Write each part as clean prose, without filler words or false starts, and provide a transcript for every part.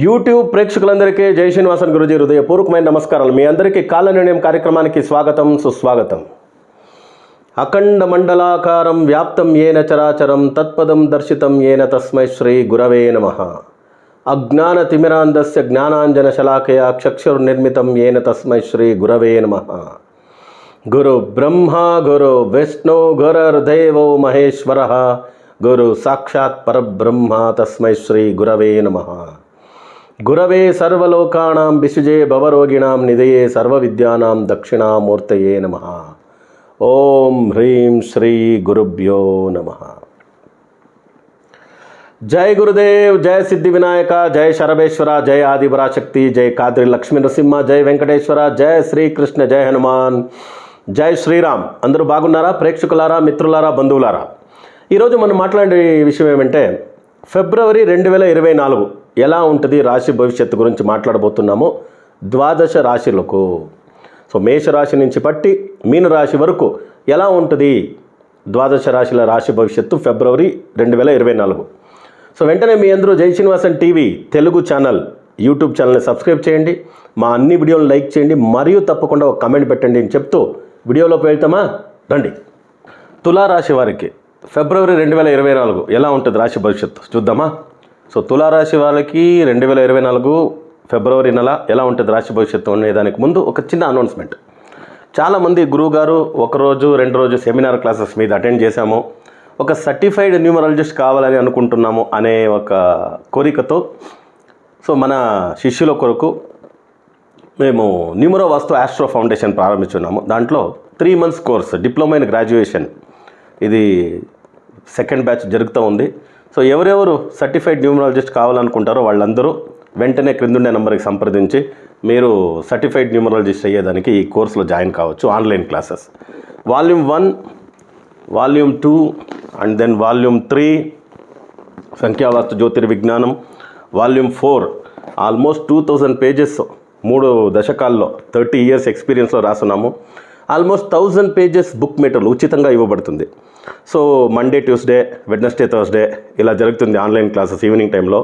YouTube ప్రేక్షకులందరికీ జై శ్రీనివాసన్ గురుజీ హృదయపూర్వకమైన నమస్కారాలు. మీ అందరికీ కాల నిర్ణయం కార్యక్రమానికి స్వాగతం, సుస్వాగతం. అఖండ మండలాకారం వ్యాప్తం ఏన చరాచరం తత్పదం దర్శితం ఏన తస్మై శ్రీ గురవే నమః. అజ్ఞాన తిమిరాంధస్య జ్ఞానాంజన శలాకయా చక్షుర్నిర్మితం ఏన తస్మై శ్రీ గురవే నమః. గురు బ్రహ్మ గురు విష్ణు గురుర్దేవో మహేశ్వరః గురు సాక్షాత్ పరబ్రహ్మ తస్మై శ్రీ గురవే నమః. గురవే సర్వలోకానాం విశుజే భవరోగిణాం నిధయే సర్వవిద్యానాం దక్షిణామూర్తయే నమః. ఓం హ్రీం శ్రీ గురుభ్యో నమః. జై గురుదేవ్, జై సిద్ధి వినాయక, జై శరభేశ్వర, జై ఆదిపరాశక్తి, జై కాద్రి లక్ష్మీ నరసింహ, జై వెంకటేశ్వర, జై శ్రీకృష్ణ, జై హనుమాన్, జై శ్రీరామ్. అందరూ బాగున్నారా? ప్రేక్షకులారా, మిత్రులారా, బంధువులారా, ఈరోజు మనం మాట్లాడే విషయం ఏమంటే ఫిబ్రవరి 2024 ఎలా ఉంటుంది రాశి భవిష్యత్తు గురించి మాట్లాడబోతున్నాము. ద్వాదశ రాశులకు, సో మేషరాశి నుంచి పట్టి మీనరాశి వరకు ఎలా ఉంటుంది ద్వాదశ రాశుల రాశి భవిష్యత్తు ఫిబ్రవరి 2024. సో వెంటనే మీ అందరూ జై Srinivasan TV Telugu channel YouTube ఛానల్ని సబ్స్క్రైబ్ చేయండి, మా అన్ని వీడియోలు లైక్ చేయండి, మరియు తప్పకుండా ఒక కమెంట్ పెట్టండి అని చెప్తూ వీడియోలోకి వెళ్తామా రండి. తులారాశి వారికి ఫిబ్రవరి 2024 ఎలా ఉంటుంది రాశి భవిష్యత్తు చూద్దామా. సో తులారాశి వాళ్ళకి 2024 ఫిబ్రవరి నెల ఎలా ఉంటుంది రాశి భవిష్యత్తు అనే దానికి ముందు ఒక చిన్న అనౌన్స్మెంట్. చాలామంది గురువుగారు ఒకరోజు 2 రోజు సెమినార్ క్లాసెస్ మీద అటెండ్ చేశాము, ఒక సర్టిఫైడ్ న్యూమరాలజిస్ట్ కావాలని అనుకుంటున్నాము అనే ఒక కోరికతో సో మన శిష్యుల కొరకు మేము న్యూమరో వాస్తు ఆస్ట్రో ఫౌండేషన్ ప్రారంభించున్నాము. దాంట్లో 3 months course diploma in graduation, ఇది సెకండ్ బ్యాచ్ జరుగుతూ ఉంది. సో ఎవరెవరు సర్టిఫైడ్ న్యూమరాలజిస్ట్ కావాలనుకుంటారో వాళ్ళందరూ వెంటనే క్రిందుండే నెంబర్కి సంప్రదించి మీరు సర్టిఫైడ్ న్యూమరాలజిస్ట్ అయ్యేదానికి ఈ కోర్సులో జాయిన్ కావచ్చు. Online classes volume 1, volume 2 and then volume 3 సంఖ్యావాస్తు జ్యోతిర్విజ్ఞానం, వాల్యూమ్ 4 ఆల్మోస్ట్ 2000 పేజెస్ 3 దశకాల్లో 30 years ఎక్స్పీరియన్స్లో రాస్తున్నాము. ఆల్మోస్ట్ 1000 pages బుక్ మెటీరియల్ ఉచితంగా ఇవ్వబడుతుంది. So Monday, Tuesday, Wednesday, Thursday ఇలా జరుగుతుంది ఆన్లైన్ క్లాసెస్ ఈవినింగ్ టైంలో.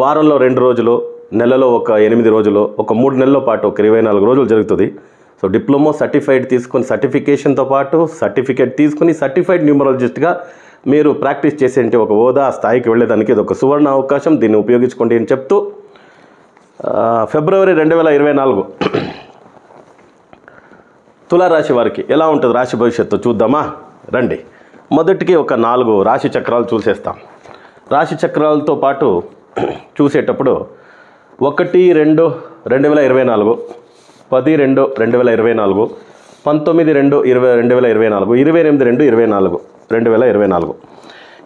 వారంలో 2 రోజులు, నెలలో ఒక 8 రోజులు, ఒక 3 నెలల పాటు ఒక 24 రోజులు జరుగుతుంది. సో డిప్లొమా సర్టిఫైడ్ తీసుకొని సర్టిఫికేషన్తో పాటు సర్టిఫికేట్ తీసుకుని సర్టిఫైడ్ న్యూమరాలజిస్ట్గా మీరు ప్రాక్టీస్ చేసేంటి ఒక హోదా స్థాయికి వెళ్ళేదానికి ఇది ఒక సువర్ణ అవకాశం, దీన్ని ఉపయోగించుకోండి అని చెప్తూ ఫిబ్రవరి 2024 తులారాశి వారికి ఎలా ఉంటుంది రాశి భవిష్యత్తు చూద్దామా రండి. మొదటికి ఒక 4 రాశి చక్రాలు చూసేస్తాం. రాశి చక్రాలతో పాటు చూసేటప్పుడు 1-2-2024, 10-2-2024, 19-2-2024, 28-2-2024, 2024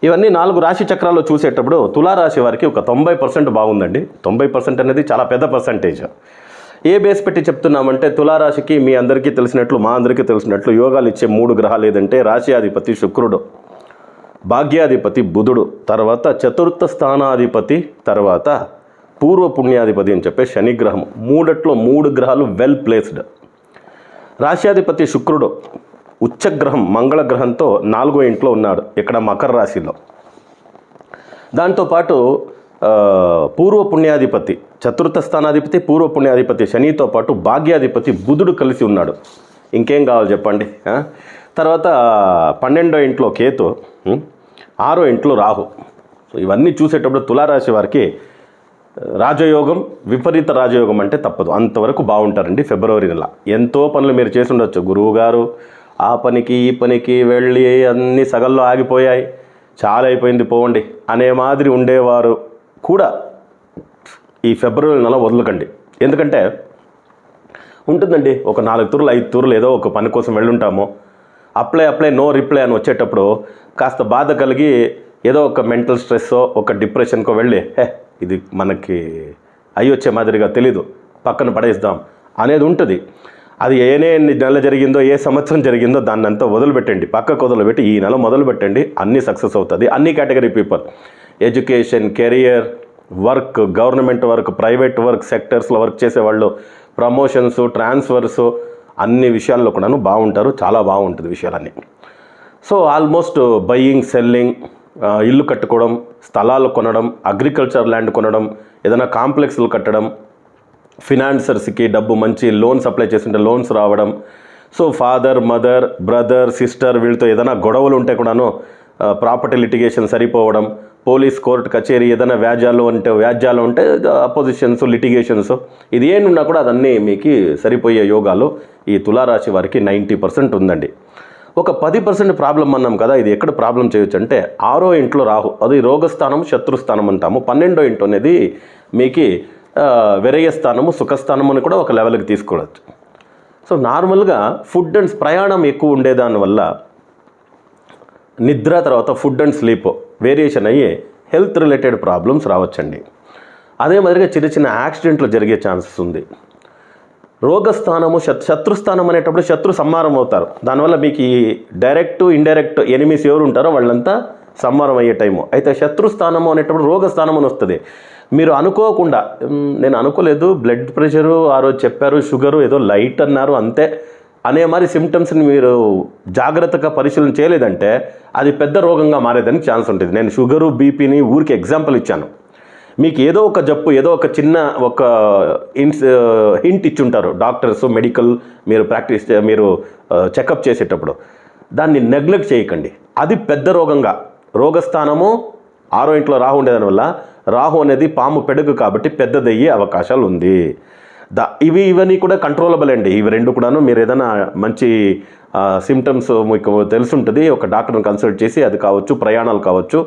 ఇవన్నీ 4 రాశి చక్రాల్లో చూసేటప్పుడు తులారాశి వారికి ఒక 90% బాగుందండి. 90% అనేది చాలా పెద్ద పర్సంటేజ్. ఏ బేస్ పెట్టి చెప్తున్నామంటే తులారాశికి మీ అందరికీ తెలిసినట్లు, మా అందరికీ తెలిసినట్లు యోగాలు ఇచ్చే 3 గ్రహాలు ఏదంటే రాశ్యాధిపతి శుక్రుడు, భాగ్యాధిపతి బుధుడు, తర్వాత చతుర్థ స్థానాధిపతి, తర్వాత పూర్వ పుణ్యాధిపతి అని చెప్పే శనిగ్రహం. 3 గ్రహాలు వెల్ ప్లేస్డ్. రాశ్యాధిపతి శుక్రుడు ఉచ్చగ్రహం మంగళగ్రహంతో 4వ ఇంట్లో ఉన్నాడు, ఇక్కడ మకర రాశిలో. దాంతోపాటు పూర్వ పుణ్యాధిపతి చతుర్థ స్థానాధిపతి, పూర్వ పుణ్యాధిపతి శనితో పాటు భాగ్యాధిపతి బుధుడు కలిసి ఉన్నాడు. ఇంకేం కావాలి చెప్పండి. తర్వాత 12వ ఇంట్లో కేతు, 6వ ఇంట్లో రాహు. సో ఇవన్నీ చూసేటప్పుడు తులారాశి వారికి రాజయోగం, విపరీత రాజయోగం అంటే తప్పదు, అంతవరకు బాగుంటారండి ఫిబ్రవరి నెల. ఎంతో పనులు మీరు చేసి ఉండొచ్చు, గురువుగారు ఆ పనికి ఈ పనికి వెళ్ళి అన్నీ సగల్లో ఆగిపోయాయి, చాలా అయిపోయింది పోవండి అనే మాదిరి ఉండేవారు కూడా ఈ ఫిబ్రవరి నెల వదలకండి. ఎందుకంటే ఉంటుందండి ఒక 4 తూర్లు 5 తూర్లు ఏదో ఒక పని కోసం వెళ్ళుంటాము, అప్లై నో రిప్లై అని వచ్చేటప్పుడు కాస్త బాధ కలిగి ఏదో ఒక మెంటల్ స్ట్రెస్సో ఒక డిప్రెషన్కో వెళ్ళి ఇది మనకి అయ్యొచ్చే మాదిరిగా తెలీదు, పక్కన పడేద్దాం అనేది ఉంటుంది. అది ఏ నెల జరిగిందో, ఏ సంవత్సరం జరిగిందో దాన్ని అంతా వదిలిపెట్టండి, పక్కకు వదిలిపెట్టి ఈ నెల మొదలుపెట్టండి, అన్నీ సక్సెస్ అవుతుంది. అన్ని category people, education, career, work, government work, private work, సెక్టర్స్లో వర్క్ చేసేవాళ్ళు, ప్రమోషన్స్, ట్రాన్స్ఫర్స్, అన్ని విషయాల్లో కూడాను బాగుంటారు, చాలా బాగుంటుంది విషయాలన్నీ. సో ఆల్మోస్ట్ బయ్యింగ్, సెల్లింగ్, ఇల్లు కట్టుకోవడం, స్థలాలు కొనడం, అగ్రికల్చర్ ల్యాండ్ కొనడం, ఏదైనా కాంప్లెక్స్లు కట్టడం, ఫినాన్సర్స్కి డబ్బు మంచి లోన్స్ అప్లై చేస్తుంటే లోన్స్ రావడం. So father, mother, brother, sister వీళ్ళతో ఏదైనా గొడవలు ఉంటే కూడాను ప్రాపర్టీ లిటిగేషన్ సరిపోవడం, పోలీస్ కోర్టు కచేరీ ఏదైనా వ్యాజ్యాలు ఉంటే అపోజిషన్స్, లిటిగేషన్స్, ఇది ఏమున్నా కూడా అదన్నీ మీకు సరిపోయే యోగాలు ఈ తులారాశి వారికి 90% ఉందండి. ఒక 10% ప్రాబ్లం అన్నాం కదా, ఇది ఎక్కడ ప్రాబ్లం చేయొచ్చు అంటే 6వ ఇంట్లో రాహు, అది రోగస్థానం, శత్రుస్థానం అంటాము. 12వ ఇంట్లో అనేది మీకు విరయస్థానము, సుఖస్థానం అని కూడా ఒక లెవెల్కి తీసుకోవచ్చు. సో నార్మల్గా ఫుడ్ అండ్ ప్రయాణం ఎక్కువ ఉండేదానివల్ల నిద్ర తర్వాత ఫుడ్ అండ్ స్లీప్ వేరియేషన్ అయ్యి హెల్త్ రిలేటెడ్ ప్రాబ్లమ్స్ రావచ్చండి. అదే మాదిరిగా చిన్న చిన్న యాక్సిడెంట్లు జరిగే ఛాన్సెస్ ఉంది. రోగస్థానము, శత్రుస్థానం అనేటప్పుడు శత్రు సంహారం అవుతారు. దానివల్ల మీకు ఈ డైరెక్ట్, ఇండైరెక్ట్ ఎనిమీస్ ఎవరు ఉంటారో వాళ్ళంతా సంహారం అయ్యే టైము. అయితే శత్రుస్థానము అనేటప్పుడు రోగస్థానం అని వస్తుంది. మీరు అనుకోకుండా, నేను అనుకోలేదు, బ్లడ్ ప్రెషరు ఆ రోజు చెప్పారు, షుగరు ఏదో లైట్ అన్నారు అంతే అనే మరి సిమ్టమ్స్ని మీరు జాగ్రత్తగా పరిశీలన చేయలేదంటే అది పెద్ద రోగంగా మారేదానికి ఛాన్స్ ఉంటుంది. నేను షుగరు, బీపీని ఊరికి ఎగ్జాంపుల్ ఇచ్చాను. మీకు ఏదో ఒక జబ్బు, ఏదో ఒక చిన్న హింట్ ఇచ్చుంటారు డాక్టర్స్, మెడికల్ మీరు చెకప్ చేసేటప్పుడు. దాన్ని నెగ్లెక్ట్ చేయకండి. అది పెద్ద రోగంగా, రోగస్థానము 6వ ఇంట్లో రాహు ఉండేదానివల్ల, రాహు అనేది పాము పెడుగు కాబట్టి పెద్దదయ్యే అవకాశాలు ఉంది. ఇవన్నీ కూడా కంట్రోలబుల్ అండి. ఇవి రెండు కూడాను మీరు ఏదైనా మంచి సిమ్టమ్స్ మీకు తెలుసుంటుంది, ఒక డాక్టర్ని కన్సల్ట్ చేసి, అది కావచ్చు ప్రయాణాలు కావచ్చు,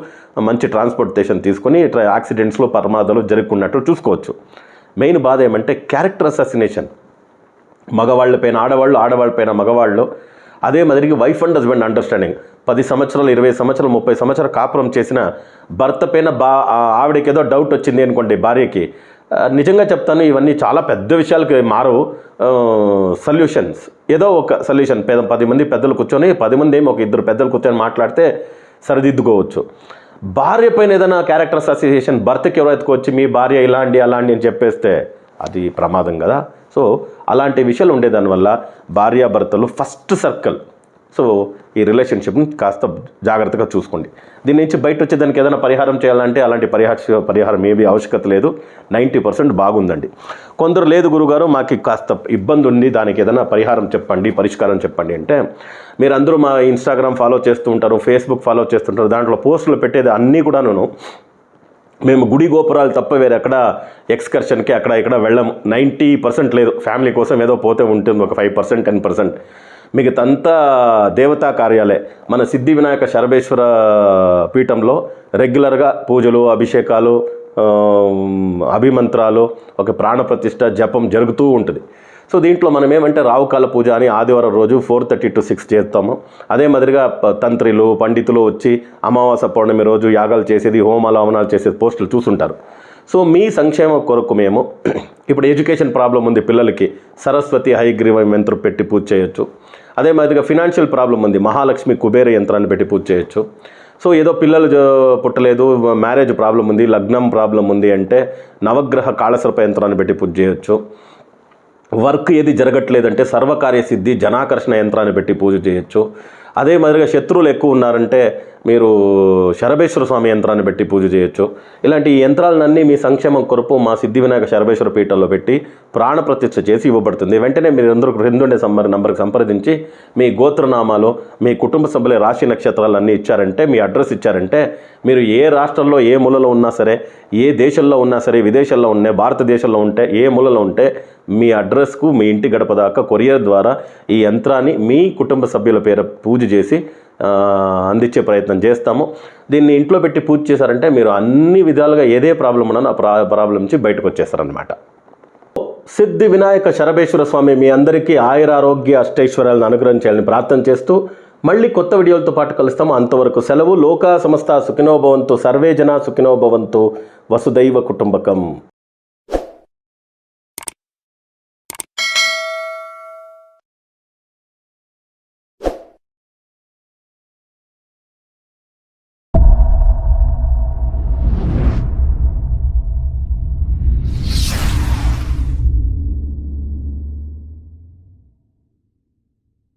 మంచి ట్రాన్స్పోర్టేషన్ తీసుకొని యాక్సిడెంట్స్లో ప్రమాదాలు జరుగుతున్నట్టు చూసుకోవచ్చు. మెయిన్ బాధ ఏమంటే క్యారెక్టర్ అసాసినేషన్, మగవాళ్ళపైన ఆడవాళ్ళు, ఆడవాళ్ళపైన మగవాళ్ళు. అదే మాదిరిగా వైఫ్ అండ్ హస్బెండ్ అండర్స్టాండింగ్, 10 సంవత్సరాలు, 20 సంవత్సరాలు, 30 సంవత్సరాలు కాపురం చేసిన భర్త పైన ఆవిడకి ఏదో డౌట్ వచ్చింది అనుకోండి భార్యకి, నిజంగా చెప్తాను ఇవన్నీ చాలా పెద్ద విషయాలకి మారవు. సొల్యూషన్స్, ఏదో ఒక సొల్యూషన్ 10 మంది పెద్దలు కూర్చొని, 10 మంది ఏమో ఒక 2 పెద్దలు కూర్చొని మాట్లాడితే సరిదిద్దుకోవచ్చు. భార్య పైన ఏదైనా క్యారెక్టర్ అసోసియేషన్, భర్తకి ఎవరైతే వచ్చి మీ భార్య ఇలాంటి అలాంటి అని చెప్పేస్తే అది ప్రమాదం కదా. సో అలాంటి విషయాలు ఉండేదానివల్ల భార్యాభర్తలు ఫస్ట్ సర్కిల్. సో ఈ రిలేషన్షిప్ని కాస్త జాగ్రత్తగా చూసుకోండి. దీని నుంచి బయట వచ్చేదానికి ఏదైనా పరిహారం చేయాలంటే అలాంటి పరిహారం ఏమీ అవశ్యకత లేదు. 90% బాగుందండి. కొందరు లేదు గురుగారు మాకు కాస్త ఇబ్బంది ఉంది, దానికి ఏదైనా పరిహారం చెప్పండి, పరిష్కారం చెప్పండి అంటే, మీరు అందరూ మా ఇన్స్టాగ్రామ్ ఫాలో చేస్తూ ఉంటారు, ఫేస్బుక్ ఫాలో చేస్తుంటారు, దాంట్లో పోస్టులు పెట్టేది అన్నీ కూడాను మేము గుడి గోపురాలు తప్ప వేరే ఎక్కడ ఎక్స్కర్షన్కి అక్కడ ఇక్కడ వెళ్ళము. 90% లేదు. ఫ్యామిలీ కోసం ఏదో పోతే ఉంటుంది ఒక 5%, 10%. మిగతంతా దేవతా కార్యాలే. మన సిద్ధి వినాయక శరభేశ్వర పీఠంలో రెగ్యులర్గా పూజలు, అభిషేకాలు, అభిమంత్రాలు, ఒక ప్రాణప్రతిష్ఠ, జపం జరుగుతూ ఉంటుంది. సో దీంట్లో మనం ఏమంటే రావుకాల పూజ అని ఆదివారం రోజు 4:30 to 6 చేస్తాము. అదే మాదిరిగా తంత్రులు, పండితులు వచ్చి అమావాస్య పౌర్ణమి రోజు యాగాలు చేసేది, హోమాలు హవనాలు చేసేది పోస్టులు చూసుంటారు. సో మీ సంక్షేమం కొరకు మేము ఇప్పుడు ఎడ్యుకేషన్ ప్రాబ్లం ఉంది పిల్లలకి, సరస్వతి హయగ్రీవ యంత్రం పెట్టి పూజ చేయొచ్చు. అదే మాదిరిగా ఫినాన్షియల్ ప్రాబ్లం ఉంది, మహాలక్ష్మి కుబేర యంత్రాన్ని పెట్టి పూజ చేయొచ్చు. సో ఏదో పిల్లలు పుట్టలేదు, మ్యారేజ్ ప్రాబ్లం ఉంది, లగ్నం ప్రాబ్లం ఉంది అంటే నవగ్రహ కాళసర్ప యంత్రాన్ని పెట్టి పూజ చేయొచ్చు. వర్క్ ఏది జరగట్లేదంటే సర్వకార్య సిద్ధి జనాకర్షణ యంత్రాన్ని పెట్టి పూజ చేయొచ్చు. అదే మాదిరిగా శత్రువులు ఎక్కువ ఉన్నారంటే మీరు శరభేశ్వర స్వామి యంత్రాన్ని పెట్టి పూజ చేయొచ్చు. ఇలాంటి యంత్రాలన్నీ మీ సంక్షేమం కొరకు మా సిద్ధి వినాయక శరభేశ్వర పీఠంలో పెట్టి ప్రాణప్రతిష్ఠ చేసి ఇవ్వబడుతుంది. వెంటనే మీరు అందరూ క్రిందుండే నంబర్కి సంప్రదించి మీ గోత్రనామాలు, మీ కుటుంబ సభ్యుల రాశి నక్షత్రాలన్నీ ఇచ్చారంటే, మీ అడ్రస్ ఇచ్చారంటే, మీరు ఏ రాష్ట్రంలో ఏ మూలలో ఉన్నా సరే, ఏ దేశంలో ఉన్నా సరే, విదేశాల్లో ఉంటే, భారతదేశంలో ఉంటే, ఏ మూలలో ఉంటే మీ అడ్రస్కు మీ ఇంటి గడప దాకా కొరియర్ ద్వారా ఈ యంత్రాన్ని మీ కుటుంబ సభ్యుల పేరు పూజ చేసి అందించే ప్రయత్నం చేస్తాము. దీన్ని ఇంట్లో పెట్టి పూజ చేశారంటే మీరు అన్ని విధాలుగా ఏదే ప్రాబ్లం ఉన్నా ఆ ప్రాబ్లం నుంచి బయటకు వచ్చేస్తారనమాట. సిద్ధి వినాయక శరభేశ్వర స్వామి మీ అందరికీ ఆయురారోగ్య అష్టైశ్వర్యాలను అనుగ్రహించాలని ప్రార్థన చేస్తూ మళ్ళీ కొత్త వీడియోలతో పాటు కలుస్తాము. అంతవరకు సెలవు. లోకా సమస్త సుఖినో భవంతు, సర్వే జనా సుఖినో భవంతు, వసుదైవ కుటుంబకం.